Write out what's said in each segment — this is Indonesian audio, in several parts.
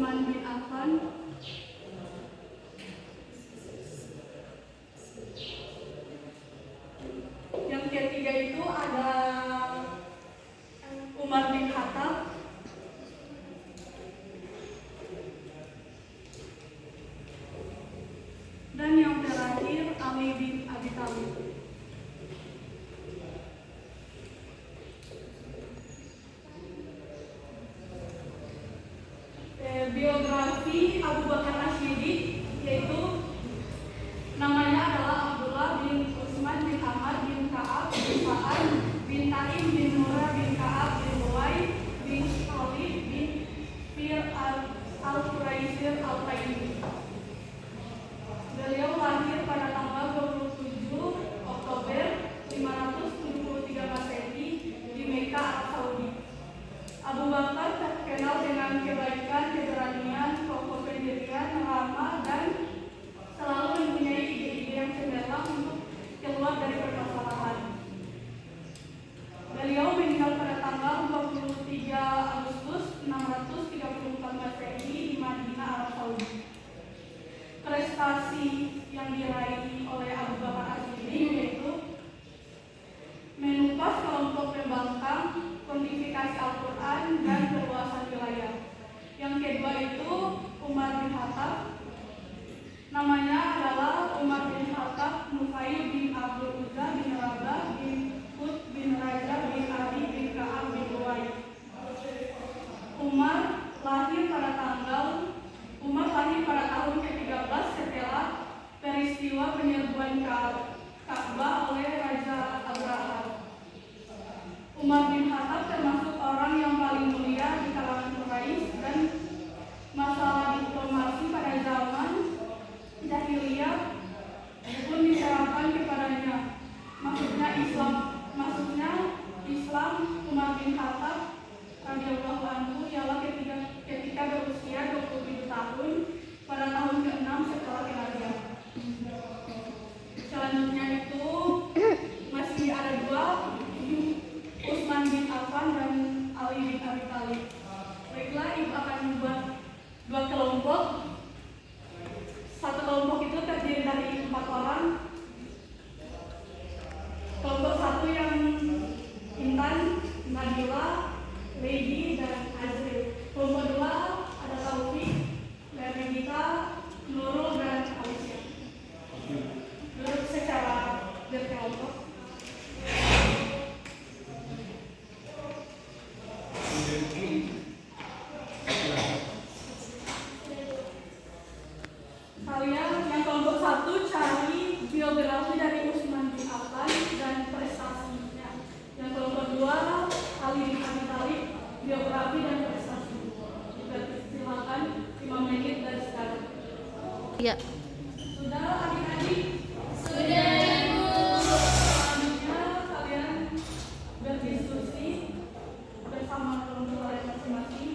Utsman bin Affan. Yang ketiga itu ada Umar bin Khattab. Dan yang terakhir Ali bin Abi Thalib. Biografi Abu Bakar Asyidi, yaitu namanya adalah Abdullah bin Utsman bin Ahmad bin Ka'ab bin Sa'ad bin Taim bin Murrah bin Ka'ab bin Luwai bin Khalid bin Fir al-Quraisy al-Taimi. Beliau lahir pada tanggal 27 Oktober 573 Masehi di Mekah, Arab Saudi. Abu Bakar terkenal dengan kebaikan, keberanian, kokoh pendirian, ramah, dan selalu mempunyai ide-ide yang cemerlang untuk keluar dari permasalahan. Beliau meninggal pada tanggal 23 Agustus 634 Masehi di Madinah, Arab Saudi. Prestasi yang diraih oleh Abu Bakar Asyidi yaitu menumpas kelompok pembangkang, kodifikasi Al-Quran, dan perluasan wilayah. Yang kedua itu Umar bin Khattab. Namanya adalah Umar bin Khattab Nufai bin Abdul Uzza bin Rabah bin Hud bin Raja bin Abi bin Ka'ab bin Luwai. Umar lahir pada tahun ke-13 setelah peristiwa penyerbuan Ka'bah oleh Raja Abraha. Umar bin Khattab termasuk orang yang paling mulia di kalangan Quraisy, dan masalah diplomasi pada zaman jahiliyah pun diserahkan kepadanya. Maksudnya Islam Umar bin Khattab radhiyallahu anhu ialah ketika berusia 27 tahun pada tahun ke-6 setelah kelahiran. Selanjutnya itu masih ada dua, Utsman bin Affan dan Ali bin Abi Thalib. Baiklah, ibu akan membuat dua kelompok. Satu kelompok itu terdiri dari 4 orang. Kelompok satu yang Intan, Nabila, Lady, dan Azril. Kelompok dua ada Taufik, Benedita, Nurul, dan Alicia. Duduk secara berkelompok. Kalian yang kelompok satu cari biografi dari Utsman bin Affan dan prestasinya. Yang kelompok dua Ali bin Abi Thalib, biografi dan prestasi. Silakan 5 menit dari sekarang. Ya. Sudah adik-adik? Sudah, Ibu. Selanjutnya kalian berdiskusi bersama kelompok kalian masing-masing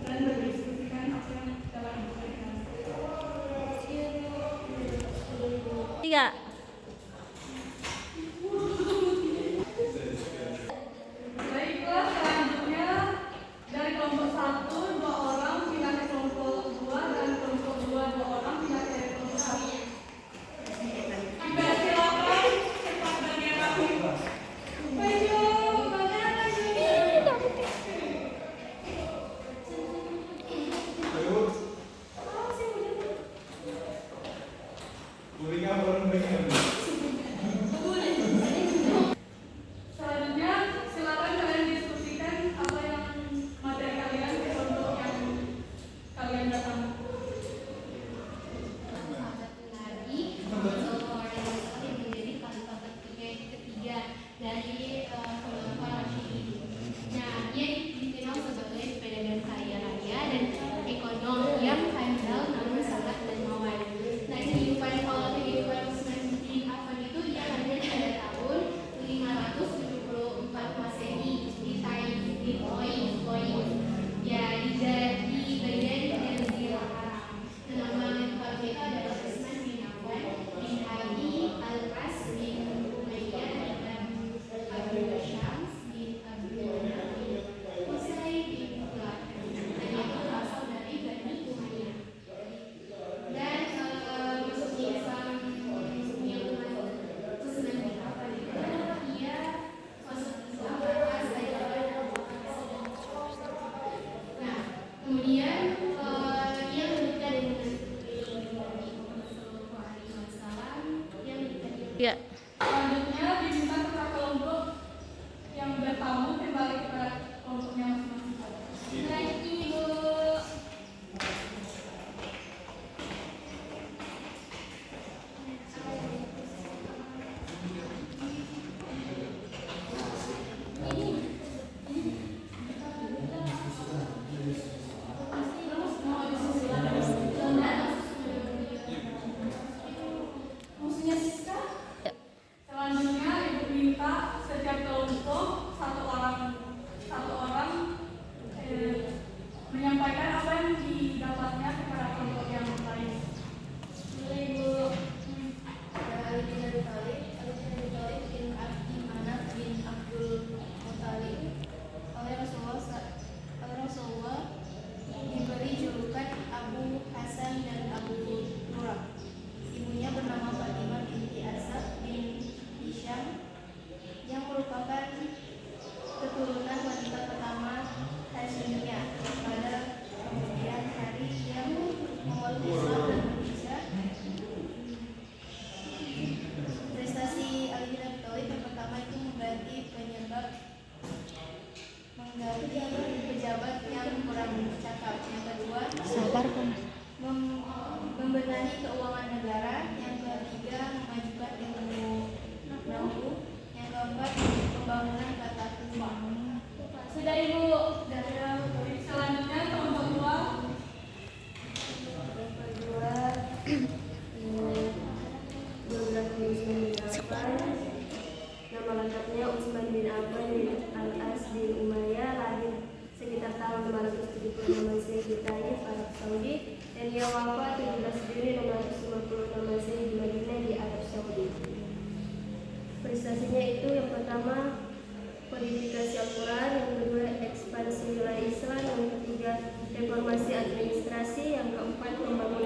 dan berdiskusikan apa yang telah diberikan. Tiga. Baiklah, selanjutnya dari kelompok satu 2 orang pindah ke kelompok 2, dan kelompok 2 2 orang pindah ke kelompok 1. Silakan cepat bagian aku. Maju, kalian maju. Kuliah bareng dengan Kemudian ia menikah dengan Salam yang menikah dengan Iya. Selanjutnya diminta kelompok yang bertamu kembali ke kelompoknya masing-masing. Baik, Ibu. Maksudnya Siska? Iya. Selanjutnya ibu minta setiap kelompok satu orang menyampaikan apa yang didapatnya kepada kelompok yang lain. Mulai, Ibu. Ali bin Abi Thalib bin Abdi Manaf bin Abdul Muthalib oleh Rasulullah diberi julukan Abu Hasan dan Abu Turab. Ibunya bernama Fatimah binti Asad bin Hisham yang merupakan keturunan wanita pertama Hasyimiyah. Pada kemudian hari yang memeluk Islam dan berhijrah. Prestasi Ali bin Abi Thalib yang pertama itu mengganti pejabat yang kurang cakap. Yang kedua, Sabar kan. membenahi keuangan negara. Yang ketiga, memajukan ilmu nahu. Yang keempat, pembangunan tata kelola. Sudah ibu. Selanjutnya kelompok dua. Kedua, 12 Utsman bin Affan. Nama lengkapnya Utsman bin Affan bin Al-As bin Umayyah, lahir sekitar tahun 576 Masehi di Taif, Arab Saudi, dan ia wafat 17 Juni 656 Masehi di Madinah di Arab Saudi. Prestasinya itu yang pertama kodifikasi Al-Quran, yang kedua ekspansi wilayah Islam, yang ketiga reformasi administrasi, yang keempat pembangunan